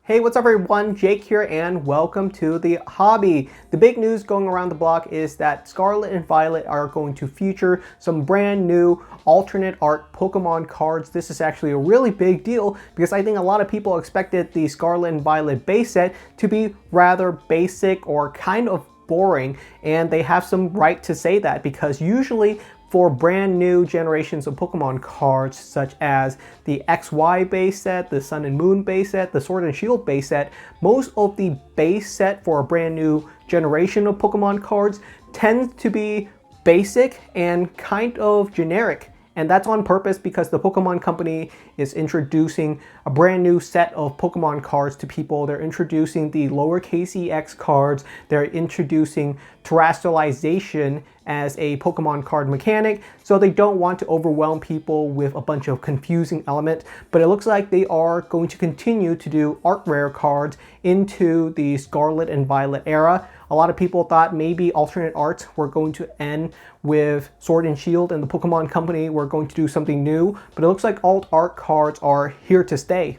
Hey, what's up everyone? Jake here and welcome to the hobby. The big news going around the block is that Scarlet and Violet are going to feature some brand new alternate art Pokemon cards. This is actually a really big deal because I think a lot of people expected the Scarlet and Violet base set to be rather basic or kind of boring, and they have some right to say that because usually for brand new generations of Pokemon cards such as the XY base set, the Sun and Moon base set, the Sword and Shield base set, most of the base set for a brand new generation of Pokemon cards tends to be basic and kind of generic. And that's on purpose because the Pokemon Company is introducing a brand new set of Pokemon cards to people. They're introducing the lowercase EX cards. They're introducing terrestrialization as a Pokemon card mechanic. So they don't want to overwhelm people with a bunch of confusing elements. But it looks like they are going to continue to do art rare cards into the Scarlet and Violet era. A lot of people thought maybe alternate arts were going to end with Sword and Shield and the Pokemon Company were going to do something new, but it looks like alt art cards are here to stay.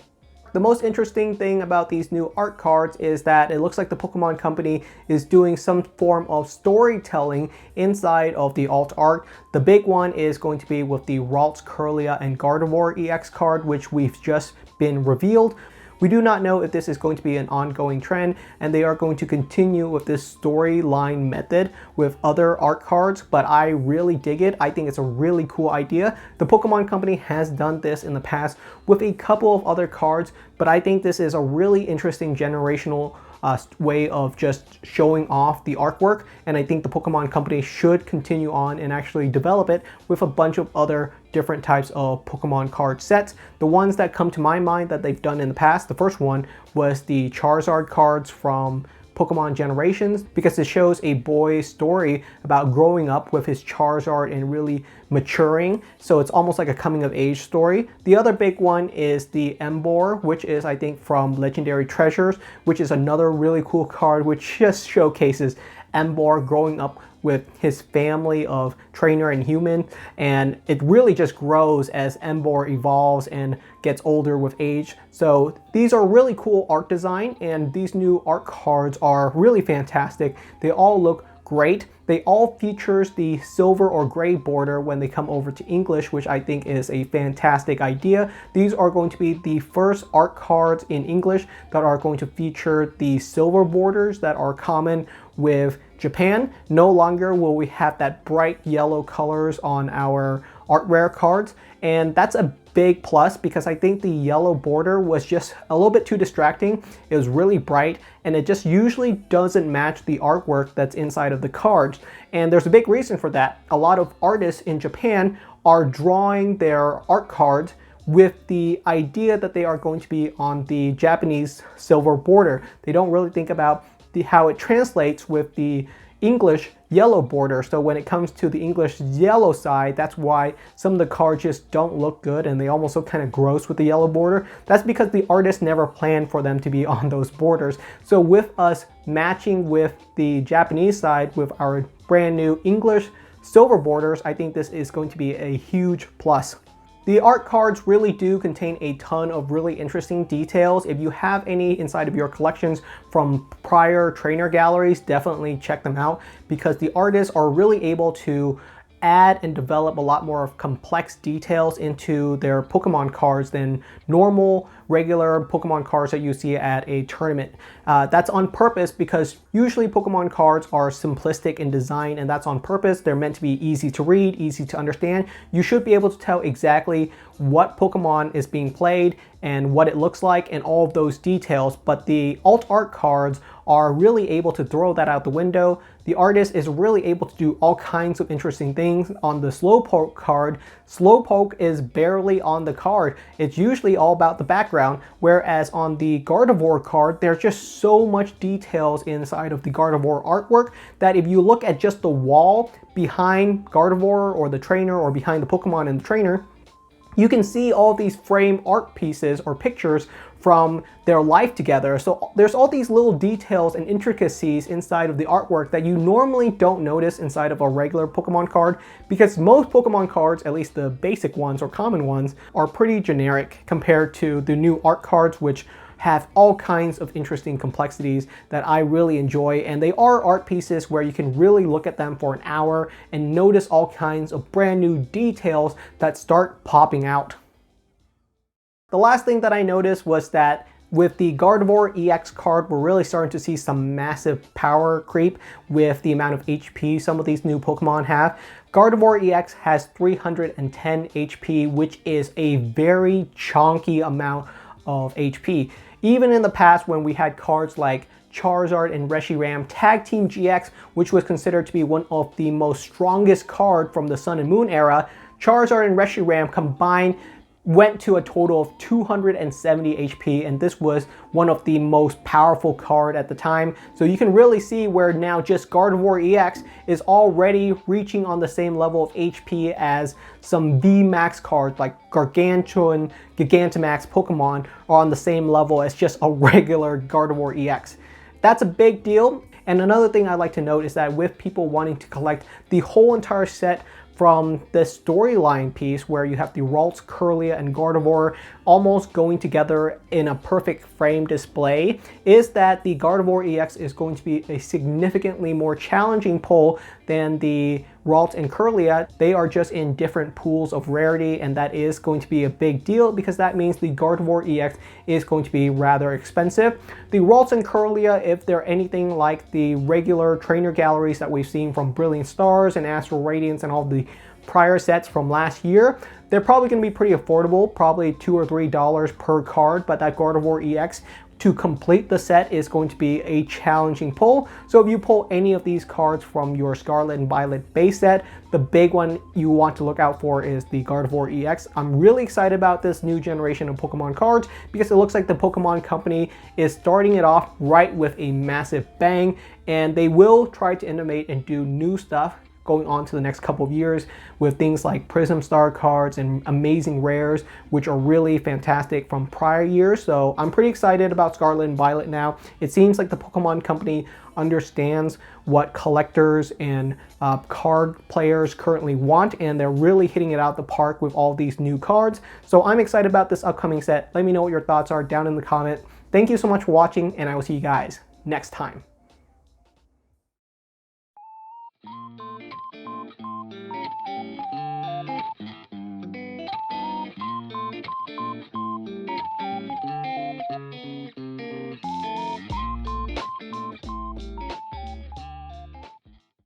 The most interesting thing about these new art cards is that it looks like the Pokemon Company is doing some form of storytelling inside of the alt art. The big one is going to be with the Ralts, Curlia, and Gardevoir EX card, which we've just been revealed. We do not know if this is going to be an ongoing trend and they are going to continue with this storyline method with other art cards, but I really dig it. I think it's a really cool idea. The Pokemon Company has done this in the past with a couple of other cards, but I think this is a really interesting generational way of just showing off the artwork, and I think the Pokemon Company should continue on and actually develop it with a bunch of other different types of Pokemon card sets. The ones that come to my mind that they've done in the past, the first one was the Charizard cards from Pokemon Generations, because it shows a boy's story about growing up with his Charizard and really maturing. So it's almost like a coming of age story. The other big one is the Emboar, which is I think from Legendary Treasures, which is another really cool card which just showcases Emboar growing up with his family of trainer and human, and it really just grows as Emboar evolves and gets older with age. So these are really cool art design, and these new art cards are really fantastic. They all look great. They all features the silver or gray border when they come over to English, which I think is a fantastic idea. These are going to be the first art cards in English that are going to feature the silver borders that are common with Japan. No longer will we have that bright yellow colors on our art rare cards, and that's a big plus because I think the yellow border was just a little bit too distracting. It was really bright and it just usually doesn't match the artwork that's inside of the cards, and there's a big reason for that. A lot of artists in Japan are drawing their art cards with the idea that they are going to be on the Japanese silver border. They don't really think about how it translates with the English yellow border. So when it comes to the English yellow side, that's why some of the cards just don't look good and they almost look kind of gross with the yellow border. That's because the artist never planned for them to be on those borders. So with us matching with the Japanese side with our brand new English silver borders, I think this is going to be a huge plus. The art cards really do contain a ton of really interesting details. If you have any inside of your collections from prior trainer galleries, definitely check them out because the artists are really able to add and develop a lot more of complex details into their Pokemon cards than normal regular Pokemon cards that you see at a tournament. That's on purpose because usually Pokemon cards are simplistic in design, and that's on purpose. They're meant to be easy to read, easy to understand. You should be able to tell exactly what Pokemon is being played and what it looks like and all of those details, but the alt art cards are really able to throw that out the window. The artist is really able to do all kinds of interesting things. On the Slowpoke card, Slowpoke is barely on the card. It's usually all about the background, whereas on the Gardevoir card, there's just so much details inside of the Gardevoir artwork that if you look at just the wall behind Gardevoir or the trainer or behind the Pokemon and the trainer, you can see all these frame art pieces or pictures from their life together. So there's all these little details and intricacies inside of the artwork that you normally don't notice inside of a regular Pokemon card, because most Pokemon cards, at least the basic ones or common ones, are pretty generic compared to the new art cards, which have all kinds of interesting complexities that I really enjoy, and they are art pieces where you can really look at them for an hour and notice all kinds of brand new details that start popping out. The last thing that I noticed was that with the Gardevoir EX card, we're really starting to see some massive power creep with the amount of HP some of these new Pokemon have. Gardevoir EX has 310 HP, which is a very chunky amount of HP. Even in the past when we had cards like Charizard and Reshiram Tag Team GX, which was considered to be one of the most strongest card from the Sun and Moon era, Charizard and Reshiram combined went to a total of 270 HP, and this was one of the most powerful card at the time. So you can really see where now just Gardevoir EX is already reaching on the same level of HP as some VMAX cards like Gargantuan, Gigantamax Pokemon are on the same level as just a regular Gardevoir EX. That's a big deal. And another thing I'd like to note is that with people wanting to collect the whole entire set from the storyline piece where you have the Ralts, Kirlia, and Gardevoir almost going together in a perfect frame display, is that the Gardevoir EX is going to be a significantly more challenging pull than the Ralts and Kirlia. They are just in different pools of rarity, and that is going to be a big deal because that means the Gardevoir EX is going to be rather expensive. The Ralts and Kirlia, if they're anything like the regular trainer galleries that we've seen from Brilliant Stars and Astral Radiance and all the prior sets from last year, they're probably going to be pretty affordable, probably $2 or $3 per card, but that Gardevoir EX to complete the set is going to be a challenging pull. So if you pull any of these cards from your Scarlet and Violet base set, the big one you want to look out for is the Gardevoir EX. I'm really excited about this new generation of Pokemon cards because it looks like the Pokemon Company is starting it off right with a massive bang, and they will try to innovate and do new stuff going on to the next couple of years with things like Prism Star cards and amazing rares, which are really fantastic from prior years. So I'm pretty excited about Scarlet and Violet now. It seems like the Pokemon Company understands what collectors and card players currently want, and they're really hitting it out the park with all these new cards. So I'm excited about this upcoming set. Let me know what your thoughts are down in the comment. Thank you so much for watching, and I will see you guys next time.